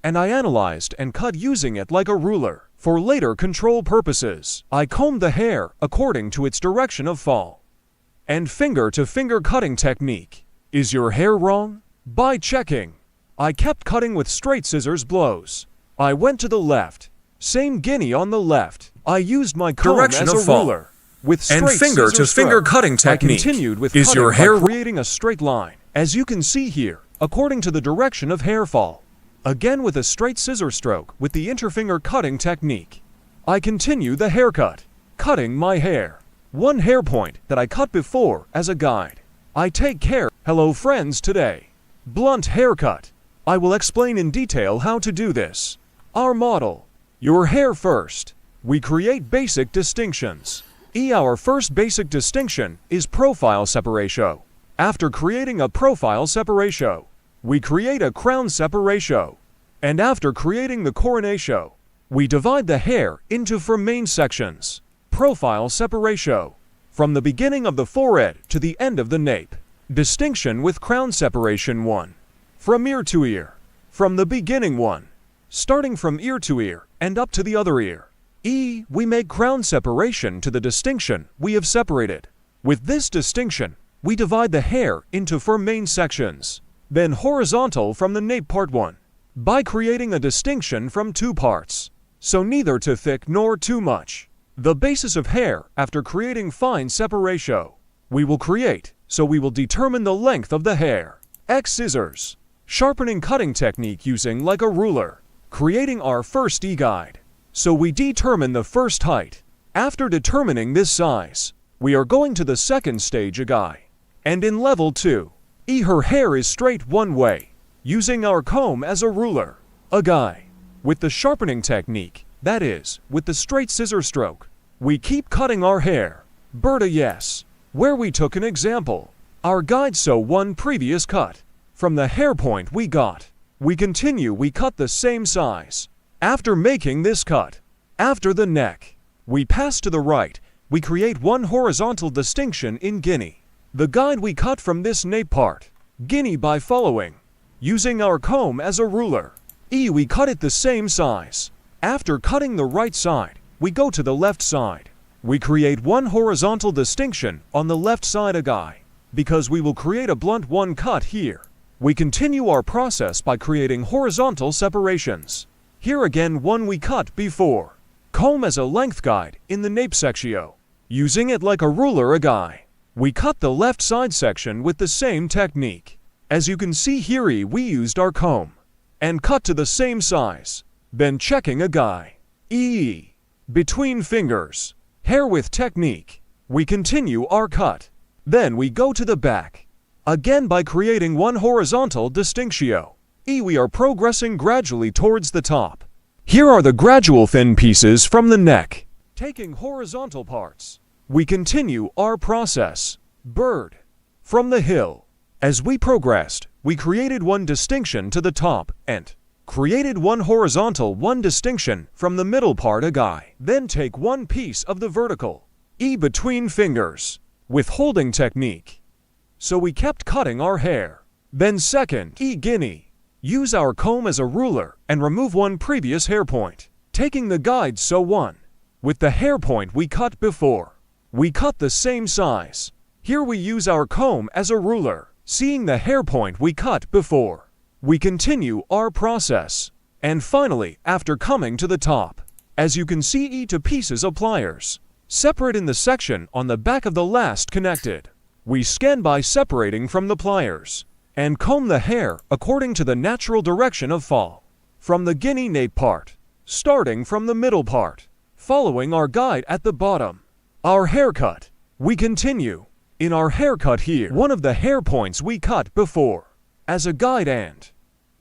and I analyzed and cut using it like a ruler. For later control purposes, I combed the hair according to its direction of fall. And finger-to-finger cutting technique. Is your hair wrong? By checking. I kept cutting with straight scissors blows. I went to the left. Same guinea on the left. I used my comb as a ruler. With straight and finger-to-finger cutting technique. I continued with Is cutting your hair by creating a straight line, as you can see here, according to the direction of hair fall. Again with a straight scissor stroke with the interfinger cutting technique. I continue the haircut, cutting my hair. One hair point that I cut before as a guide. I take care. Hello friends, today. Blunt haircut. I will explain in detail how to do this. Our model. Your hair first. We create basic distinctions. Our first basic distinction is profile separation. After creating a profile separation, we create a crown separation. And after creating the coronation, we divide the hair into four main sections. Profile separation. From the beginning of the forehead to the end of the nape. Distinction with crown separation 1. From ear to ear. From the beginning 1. Starting from ear to ear and up to the other ear. We make crown separation to the distinction we have separated. With this distinction, we divide the hair into four main sections. Then horizontal from the nape part 1. By creating a distinction from 2 parts. So neither too thick nor too much. The basis of hair after creating fine separation. We will create, so we will determine the length of the hair. Scissors. Sharpening cutting technique using like a ruler. Creating our first guide. So we determine the first height. After determining this size, we are going to the second stage guide. And in level 2, her hair is straight one way, using our comb as a ruler. Guide. With the sharpening technique, that is, with the straight scissor stroke, we keep cutting our hair. Yes. Where we took an example. Our guide so one previous cut. From the hair point we got. We continue we cut the same size. After making this cut, after the neck, we pass to the right, we create one horizontal distinction in guinea. The guide we cut from this nape part, guinea by following, using our comb as a ruler. We cut it the same size. After cutting the right side, we go to the left side. We create one horizontal distinction on the left side guide, because we will create a blunt one cut here. We continue our process by creating horizontal separations. Here again one we cut before. Comb as a length guide in the nape section. Using it like a ruler guide. We cut the left side section with the same technique. As you can see here we used our comb. And cut to the same size. Then checking a guide. Between fingers. Hair with technique. We continue our cut. Then we go to the back. Again by creating one horizontal distinction. We are progressing gradually towards the top. Here are the gradual thin pieces from the neck. Taking horizontal parts, we continue our process. Bird. From the hill. As we progressed, we created one distinction to the top and created one horizontal one distinction from the middle part guide. Then take one piece of the vertical. Between fingers. With holding technique. So we kept cutting our hair. Then second, guinea. Use our comb as a ruler and remove one previous hair point. Taking the guide so one. With the hair point we cut before. We cut the same size. Here we use our comb as a ruler. Seeing the hair point we cut before. We continue our process. And finally, after coming to the top, as you can see to pieces of pliers. Separate in the section on the back of the last connected. We scan by separating from the pliers. And comb the hair according to the natural direction of fall. From the guinea nape part, starting from the middle part, following our guide at the bottom. Our haircut, we continue. In our haircut here, one of the hair points we cut before, as a guide and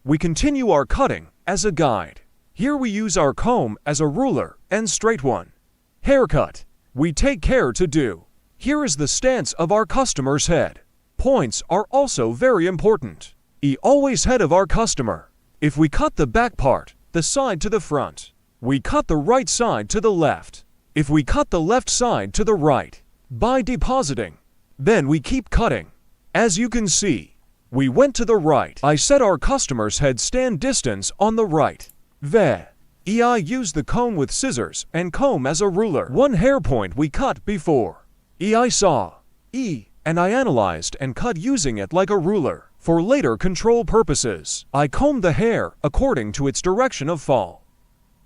we continue our cutting as a guide. Here we use our comb as a ruler and straight one. Haircut, we take care to do. Here is the stance of our customer's head. Points are also very important. Always head of our customer. If we cut the back part, the side to the front, we cut the right side to the left. If we cut the left side to the right, by depositing, then we keep cutting. As you can see, We went to the right. I set our customer's head stand distance on the right. I used the comb with scissors and comb as a ruler. One hair point we cut before. I saw. And I analyzed and cut using it like a ruler. For later control purposes, I combed the hair according to its direction of fall.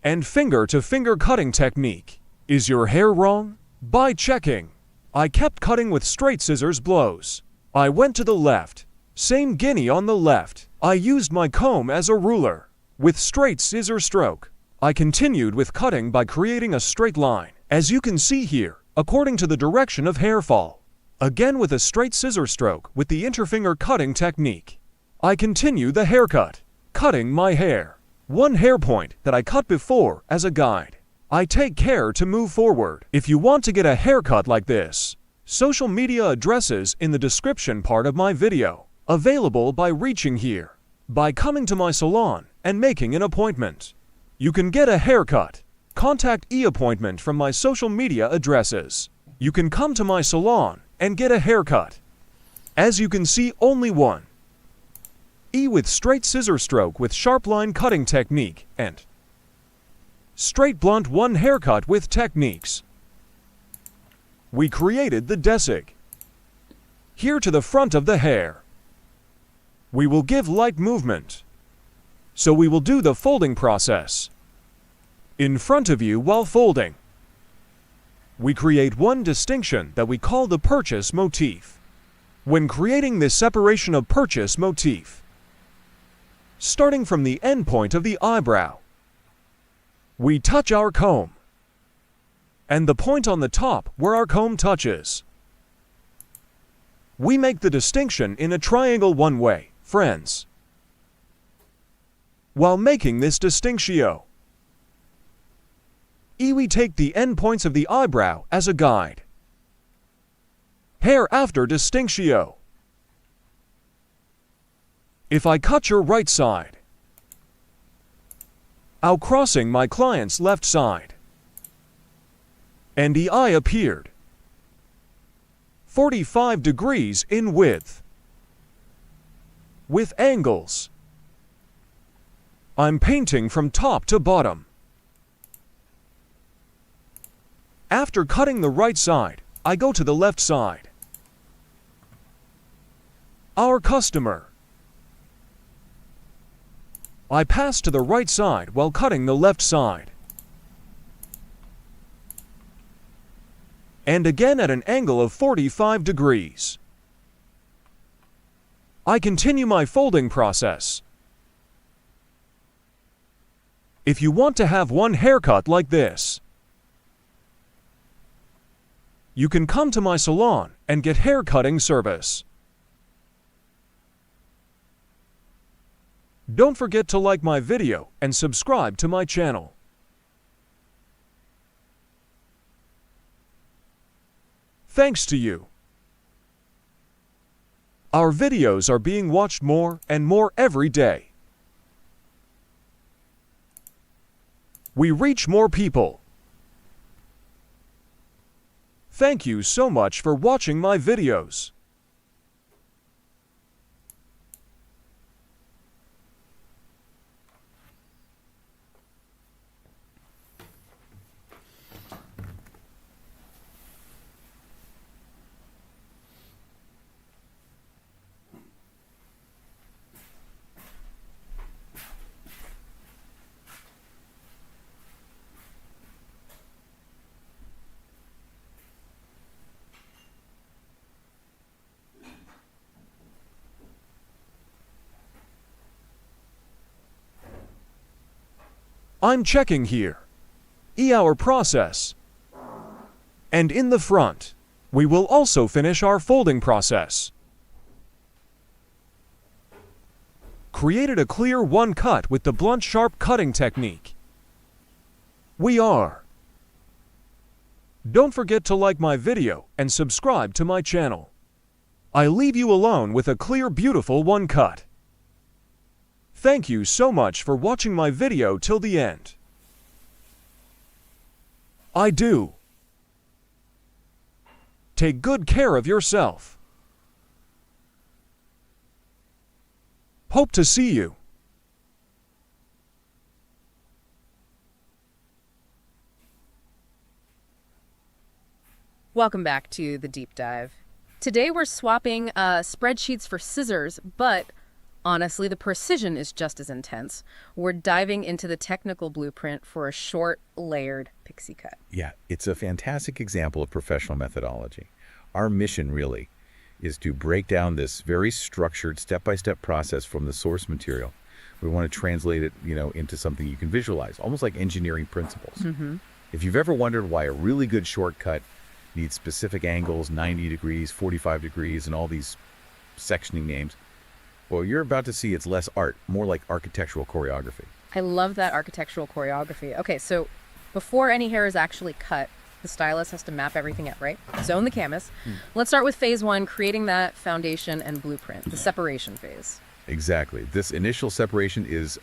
And finger-to-finger cutting technique. Is your hair wrong? By checking. I kept cutting with straight scissors blows. I went to the left. Same guinea on the left. I used my comb as a ruler. With straight scissor stroke. I continued with cutting by creating a straight line, as you can see here, according to the direction of hair fall. Again with a straight scissor stroke with the interfinger cutting technique. I continue the haircut, cutting my hair. One hair point that I cut before as a guide. I take care to move forward. If you want to get a haircut like this, social media addresses in the description part of my video. Available by reaching here, by coming to my salon and making an appointment. You can get a haircut. Contact e-appointment from my social media addresses. You can come to my salon and get a haircut. As you can see, only one. With straight scissor stroke with sharp line cutting technique and straight blunt one haircut with techniques. We created the desig. Here to the front of the hair. We will give light movement. So we will do the folding process. In front of you while folding. We create one distinction that we call the purchase motif. When creating this separation of purchase motif, starting from the end point of the eyebrow, we touch our comb, and the point on the top where our comb touches. We make the distinction in a triangle one way, friends. While making this distinctio, we take the end points of the eyebrow as a guide. Hair after distinctio. If I cut your right side, I'll crossing my client's left side. And the eye appeared 45 degrees in width. With angles. I'm painting from top to bottom. After cutting the right side, I go to the left side. Our customer. I pass to the right side while cutting the left side. And again at an angle of 45 degrees. I continue my folding process. If you want to have one haircut like this, you can come to my salon and get hair cutting service. Don't forget to like my video and subscribe to my channel. Thanks to you. Our videos are being watched more and more every day. We reach more people. Thank you so much for watching my videos. I'm checking here. Our process. And in the front, we will also finish our folding process. Created a clear one cut with the blunt sharp cutting technique. We are. Don't forget to like my video and subscribe to my channel. I leave you alone with a clear beautiful one cut. Thank you so much for watching my video till the end. I do. Take good care of yourself. Hope to see you. Welcome back to the deep dive. Today we're swapping spreadsheets for scissors, but honestly, the precision is just as intense. We're diving into the technical blueprint for a short, layered pixie cut. Yeah, it's a fantastic example of professional methodology. Our mission really is to break down this very structured step-by-step process from the source material. We want to translate it, into something you can visualize, almost like engineering principles. If you've ever wondered why a really good shortcut needs specific angles, 90 degrees, 45 degrees, and all these sectioning names, well, you're about to see it's less art, more like architectural choreography. I love that architectural choreography. Okay, so before any hair is actually cut, the stylist has to map everything out, right? Zone the canvas. Let's start with phase one, creating that foundation and blueprint, the separation phase. Exactly. This initial separation is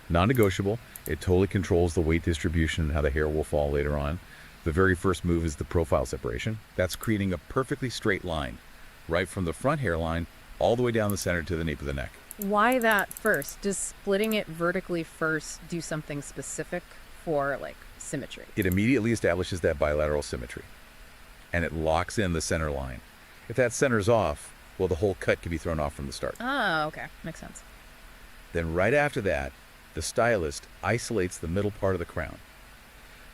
non-negotiable. It totally controls the weight distribution and how the hair will fall later on. The very first move is the profile separation. That's creating a perfectly straight line, right from the front hairline all the way down the center to the nape of the neck. Why that first? Does splitting it vertically first do something specific for symmetry? It immediately establishes that bilateral symmetry, and it locks in the center line. If that center's off, well, the whole cut can be thrown off from the start. Oh, okay. Makes sense. Then right after that, the stylist isolates the middle part of the crown.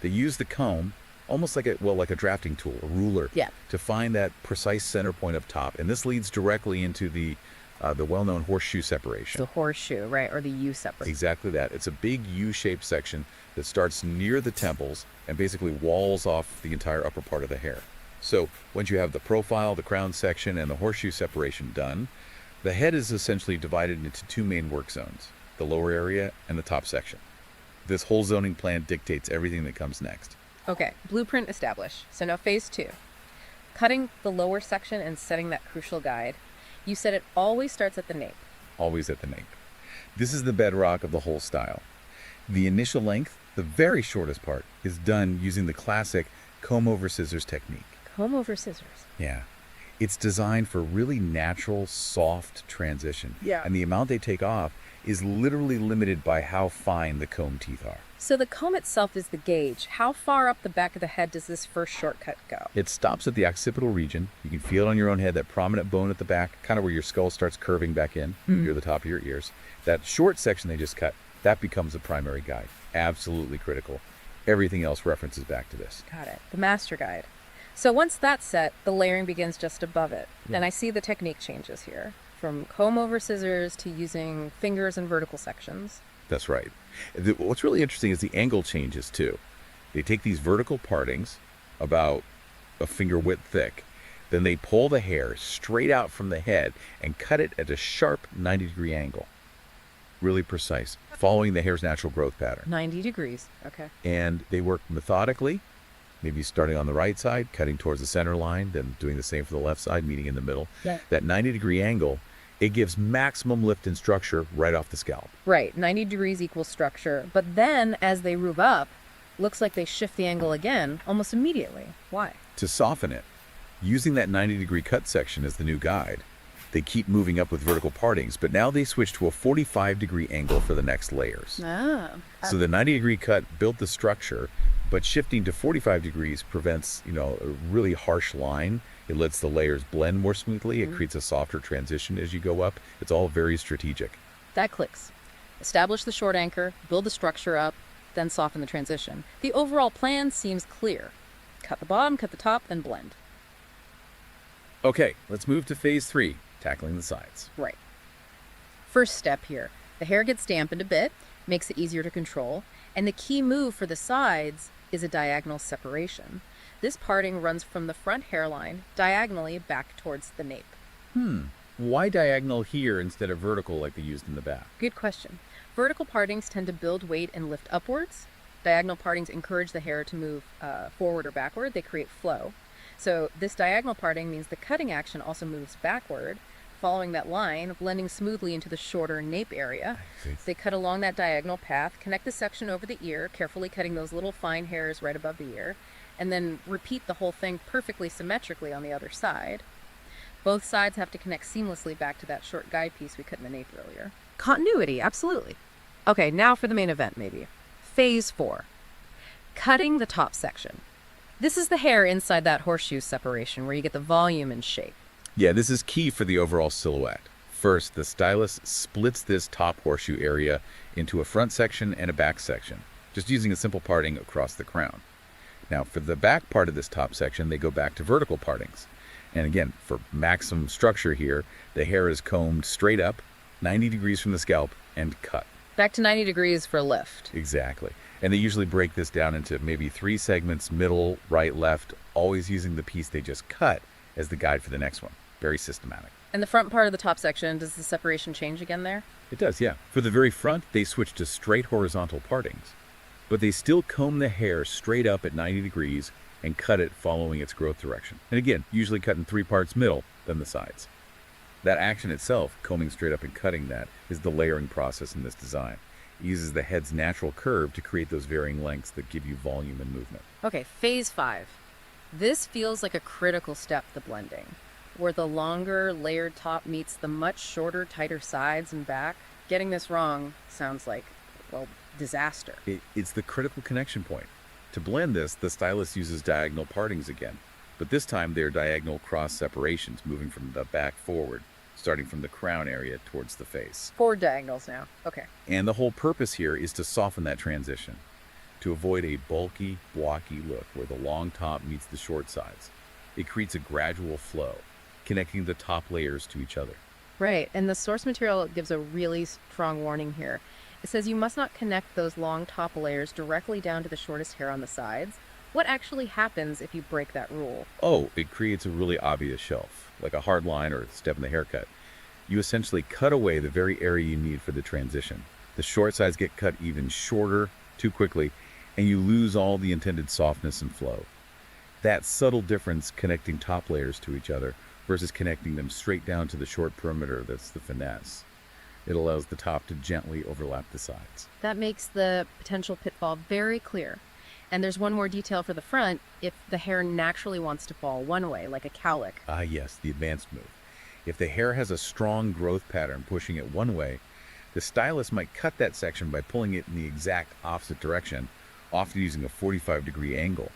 They use the comb, almost like a drafting tool, a ruler, to find that precise center point up top. And this leads directly into the well-known horseshoe separation. The horseshoe, right, or the U separation. Exactly that. It's a big U-shaped section that starts near the temples and basically walls off the entire upper part of the hair. So once you have the profile, the crown section, and the horseshoe separation done, the head is essentially divided into two main work zones, the lower area and the top section. This whole zoning plan dictates everything that comes next. Okay, blueprint established. So now phase two. Cutting the lower section and setting that crucial guide. You said it always starts at the nape. Always at the nape. This is the bedrock of the whole style. The initial length, the very shortest part, is done using the classic comb over scissors technique. Comb over scissors. Yeah. It's designed for really natural, soft transition. Yeah. And the amount they take off is literally limited by how fine the comb teeth are. So the comb itself is the gauge. How far up the back of the head does this first shortcut go? It stops at the occipital region. You can feel it on your own head, that prominent bone at the back, kind of where your skull starts curving back in, near the top of your ears. That short section they just cut, that becomes the primary guide. Absolutely critical. Everything else references back to this. Got it. The master guide. So once that's set, the layering begins just above it. Yeah. And I see the technique changes here, from comb over scissors to using fingers and vertical sections. That's right. What's really interesting is the angle changes too. They take these vertical partings, about a finger width thick, then they pull the hair straight out from the head and cut it at a sharp 90-degree angle. Really precise, following the hair's natural growth pattern. 90 degrees. Okay. And they work methodically, maybe starting on the right side, cutting towards the center line, then doing the same for the left side, meeting in the middle. Yeah. That 90-degree angle, it gives maximum lift and structure right off the scalp. Right. 90 degrees equals structure. But then as they move up, looks like they shift the angle again almost immediately. Why? To soften it, using that 90-degree cut section as the new guide, they keep moving up with vertical partings, but now they switch to a 45-degree angle for the next layers. Ah. So the 90-degree cut built the structure, but shifting to 45 degrees prevents, a really harsh line. It lets the layers blend more smoothly. It creates a softer transition as you go up. It's all very strategic. That clicks. Establish the short anchor, build the structure up, then soften the transition. The overall plan seems clear. Cut the bottom, cut the top, then blend. Okay, let's move to phase 3, tackling the sides. Right. First step here. The hair gets dampened a bit, makes it easier to control, and the key move for the sides is a diagonal separation. This parting runs from the front hairline diagonally back towards the nape. Why diagonal here instead of vertical like they used in the back? Good question. Vertical partings tend to build weight and lift upwards. Diagonal partings encourage the hair to move forward or backward. They create flow. So this diagonal parting means the cutting action also moves backward, following that line, blending smoothly into the shorter nape area. They cut along that diagonal path, connect the section over the ear, carefully cutting those little fine hairs right above the ear, and then repeat the whole thing perfectly symmetrically on the other side. Both sides have to connect seamlessly back to that short guide piece we cut in the nape earlier. Continuity, absolutely. Okay, now for the main event, maybe. Phase 4. Cutting the top section. This is the hair inside that horseshoe separation where you get the volume and shape. Yeah, this is key for the overall silhouette. First, the stylist splits this top horseshoe area into a front section and a back section, just using a simple parting across the crown. Now, for the back part of this top section, they go back to vertical partings. And again, for maximum structure here, the hair is combed straight up, 90 degrees from the scalp, and cut. Back to 90 degrees for lift. Exactly. And they usually break this down into maybe 3 segments, middle, right, left, always using the piece they just cut as the guide for the next one. Very systematic. And the front part of the top section, does the separation change again there? It does, yeah. For the very front, they switch to straight horizontal partings, but they still comb the hair straight up at 90 degrees and cut it following its growth direction. And again, usually cut in 3 parts middle, then the sides. That action itself, combing straight up and cutting that, is the layering process in this design. It uses the head's natural curve to create those varying lengths that give you volume and movement. Okay, phase 5. This feels like a critical step, the blending, where the longer layered top meets the much shorter, tighter sides and back. Getting this wrong sounds like, well, disaster. It's the critical connection point. To blend this, the stylist uses diagonal partings again, but this time they're diagonal cross separations moving from the back forward, starting from the crown area towards the face. 4 diagonals now. Okay. And the whole purpose here is to soften that transition, to avoid a bulky, blocky look where the long top meets the short sides. It creates a gradual flow, connecting the top layers to each other. Right, and the source material gives a really strong warning here. It says you must not connect those long top layers directly down to the shortest hair on the sides. What actually happens if you break that rule? Oh, it creates a really obvious shelf, like a hard line or a step in the haircut. You essentially cut away the very area you need for the transition. The short sides get cut even shorter too quickly, and you lose all the intended softness and flow. That subtle difference connecting top layers to each other versus connecting them straight down to the short perimeter, that's the finesse. It allows the top to gently overlap the sides. That makes the potential pitfall very clear. And there's one more detail for the front. If the hair naturally wants to fall one way, like a cowlick. Ah, yes, the advanced move. If the hair has a strong growth pattern pushing it one way, the stylist might cut that section by pulling it in the exact opposite direction, often using a 45-degree angle.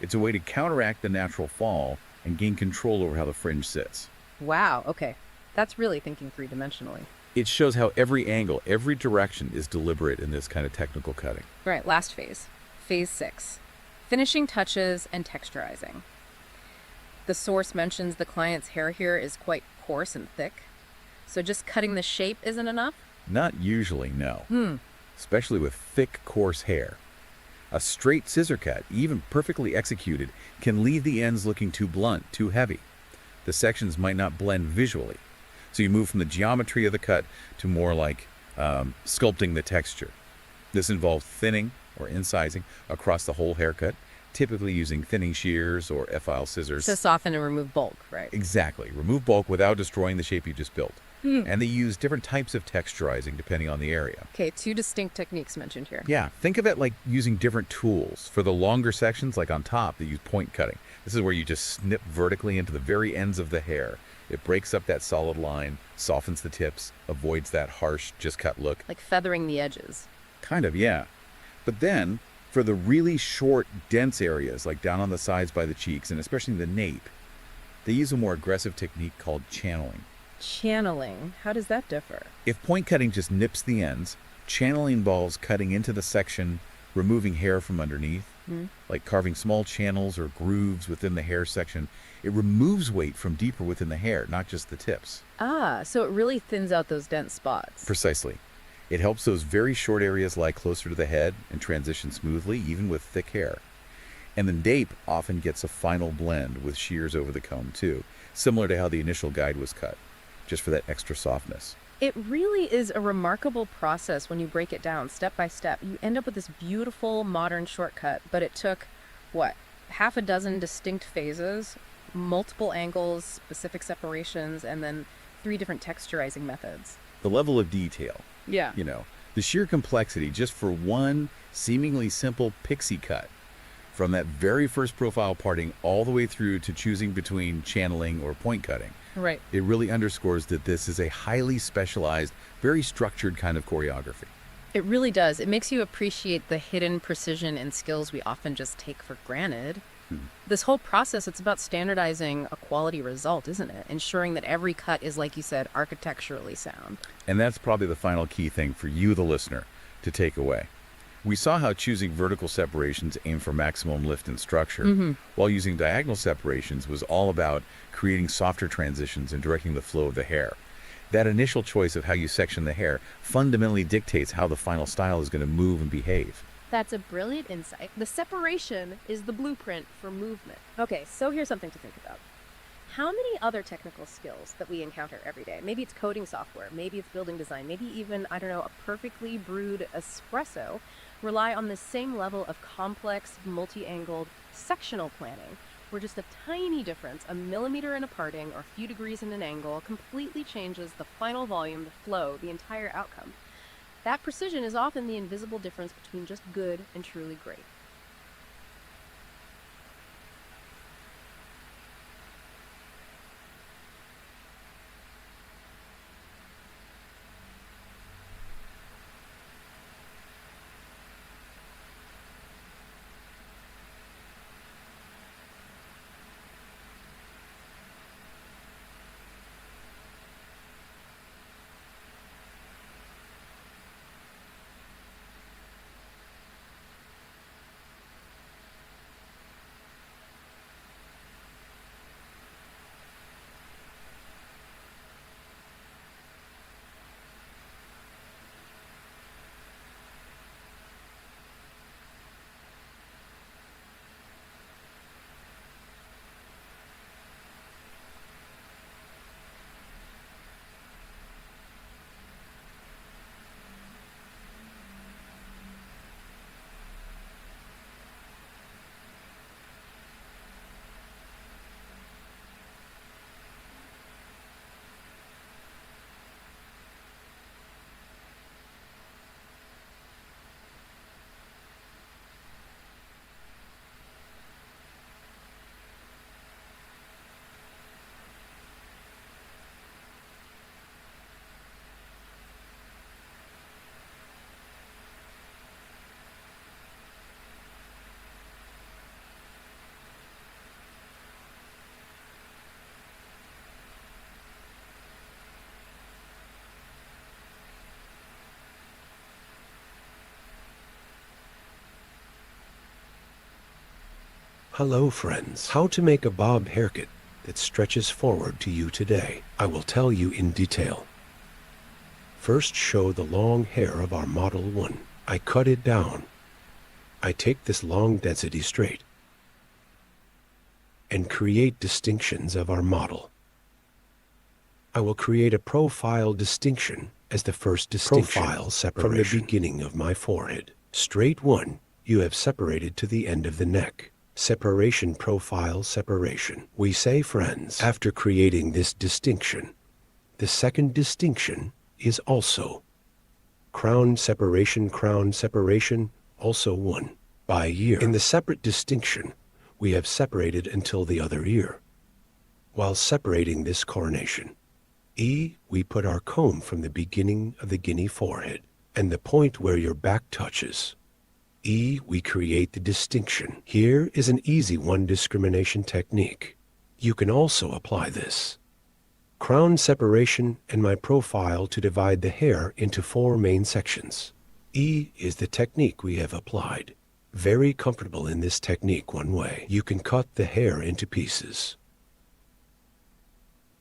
It's a way to counteract the natural fall and gain control over how the fringe sits. Wow, okay. That's really thinking 3-dimensionally. It shows how every angle, every direction is deliberate in this kind of technical cutting. Right, last phase. Phase 6. Finishing touches and texturizing. The source mentions the client's hair here is quite coarse and thick. So just cutting the shape isn't enough? Not usually, no. Especially with thick, coarse hair. A straight scissor cut, even perfectly executed, can leave the ends looking too blunt, too heavy. The sections might not blend visually. So you move from the geometry of the cut to more like sculpting the texture. This involves thinning or incising across the whole haircut, typically using thinning shears or F-file scissors. To soften and remove bulk, right? Exactly. Remove bulk without destroying the shape you just built. And they use different types of texturizing depending on the area. Okay, 2 distinct techniques mentioned here. Yeah, think of it like using different tools. For the longer sections, like on top, they use point cutting. This is where you just snip vertically into the very ends of the hair. It breaks up that solid line, softens the tips, avoids that harsh, just cut look. Like feathering the edges. Kind of, yeah. But then, for the really short, dense areas, like down on the sides by the cheeks, and especially the nape, they use a more aggressive technique called channeling. Channeling. How does that differ? If point cutting just nips the ends, channeling involves cutting into the section, removing hair from underneath, like carving small channels or grooves within the hair section. It removes weight from deeper within the hair, not just the tips. Ah, so it really thins out those dense spots. Precisely. It helps those very short areas lie closer to the head and transition smoothly, even with thick hair. And the nape often gets a final blend with shears over the comb too, similar to how the initial guide was cut, just for that extra softness. It really is a remarkable process when you break it down step by step. You end up with this beautiful modern shortcut, but it took, what, half a dozen distinct phases, multiple angles, specific separations, and then 3 different texturizing methods. The level of detail, Yeah. the sheer complexity just for one seemingly simple pixie cut. from that very first profile parting all the way through to choosing between channeling or point cutting. Right. It really underscores that this is a highly specialized, very structured kind of choreography. It really does. It makes you appreciate the hidden precision and skills we often just take for granted. This whole process, it's about standardizing a quality result, isn't it? Ensuring that every cut is, like you said, architecturally sound. And that's probably the final key thing for you, the listener, to take away. We saw how choosing vertical separations aimed for maximum lift and structure, while using diagonal separations was all about creating softer transitions and directing the flow of the hair. That initial choice of how you section the hair fundamentally dictates how the final style is going to move and behave. That's a brilliant insight. The separation is the blueprint for movement. Okay, so here's something to think about. How many other technical skills that we encounter every day? Maybe it's coding software, maybe it's building design, maybe even, I don't know, a perfectly brewed espresso rely on the same level of complex, multi-angled sectional planning, where just a tiny difference, a millimeter in a parting or a few degrees in an angle, completely changes the final volume, the flow, the entire outcome. That precision is often the invisible difference between just good and truly great. Hello friends, how to make a bob haircut that stretches forward to you today. I will tell you in detail. First, show the long hair of our Model 1. I cut it down. I take this long density straight and create distinctions of our model. I will create a profile distinction as the first distinction profile separation from the beginning of my forehead. Straight one, you have separated to the end of the neck. Separation, profile, separation. We say, friends, after creating this distinction, the second distinction is also crown separation, also one. By ear, in the separate distinction, we have separated until the other ear. While separating this coronation, we put our comb from the beginning of the guinea forehead and the point where your back touches. We create the distinction. Here is an easy one discrimination technique. You can also apply this crown separation and my profile to divide the hair into 4 main sections. Is the technique we have applied. Very comfortable in this technique one way. You can cut the hair into pieces.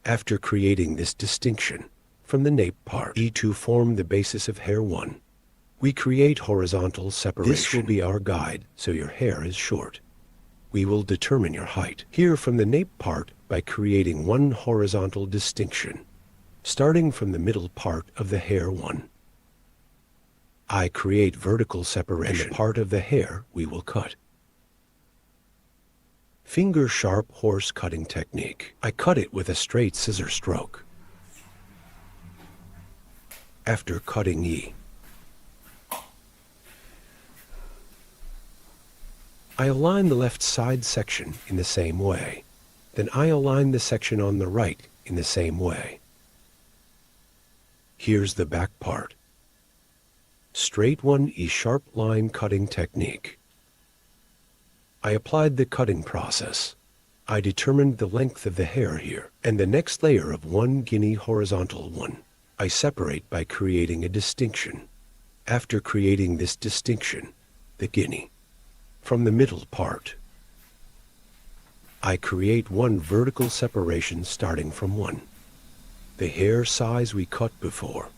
After creating this distinction from the nape part, to form the basis of hair 1. We create horizontal separation. This will be our guide, so your hair is short. We will determine your height here from the nape part by creating one horizontal distinction, starting from the middle part of the hair 1. I create vertical separation and the part of the hair we will cut. Finger sharp horse cutting technique. I cut it with a straight scissor stroke. After cutting I align the left side section in the same way. Then I align the section on the right in the same way. Here's the back part. Straight 1E sharp line cutting technique. I applied the cutting process. I determined the length of the hair here, and the next layer of 1 guinea horizontal 1. I separate by creating a distinction. After creating this distinction, the guinea, from the middle part, I create 1 vertical separation starting from 1. The hair size we cut before.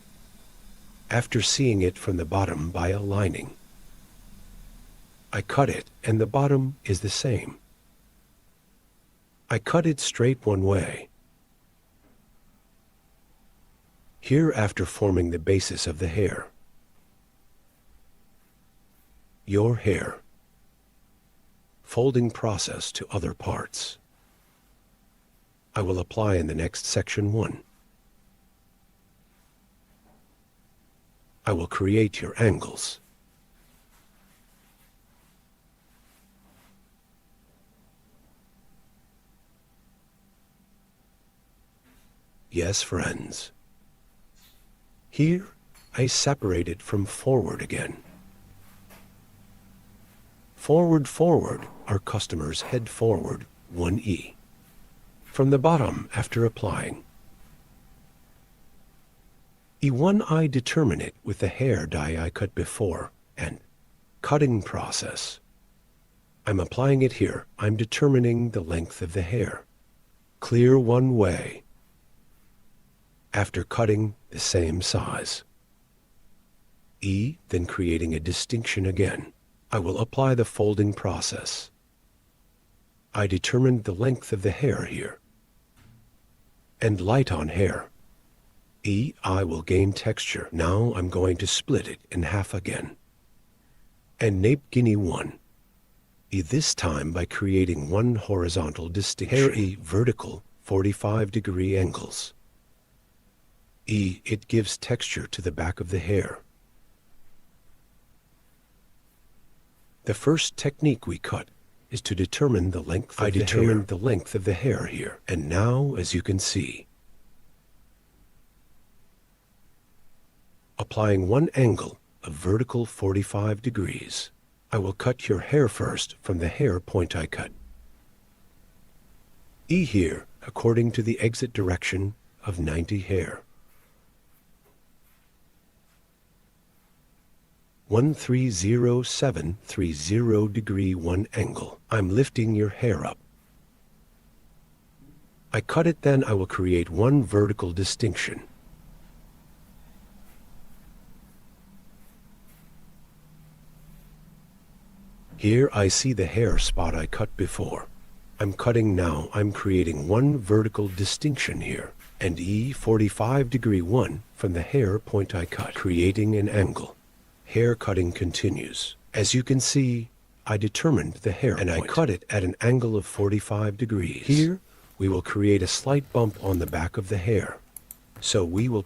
After seeing it from the bottom by aligning, I cut it and the bottom is the same. I cut it straight one way. Here after forming the basis of the hair. Your hair. Folding process to other parts. I will apply in the next section 1. I will create your angles. Yes, friends. Here, I separate it from forward again. Forward, forward, our customers head forward, 1E. From the bottom after applying. E1 I determine it with the hair die I cut before, and cutting process. I'm applying it here. I'm determining the length of the hair. Clear one way. After cutting the same size. E, then creating a distinction again. I will apply the folding process. I determined the length of the hair here. And light on hair. E, I will gain texture. Now I'm going to split it in half again. And nape guinea 1. E this time by creating 1 horizontal distinction. Hair E vertical, 45-degree angles. E, it gives texture to the back of the hair. The first technique we cut is to determine the length of the hair. I determined the length of the hair here. And now, as you can see, applying 1 angle of vertical 45 degrees. I will cut your hair first from the hair point I cut. E here, according to the exit direction of 90 hair. 130730 degree 1 angle. I'm lifting your hair up. I cut it, then I will create 1 vertical distinction. Here I see the hair spot I cut before. I'm cutting now. I'm creating 1 vertical distinction here. And E 45 degree 1 from the hair point I cut, creating an angle. Hair cutting continues. As you can see, I determined the hair and point. I cut it at an angle of 45 degrees. Here, we will create a slight bump on the back of the hair. So we will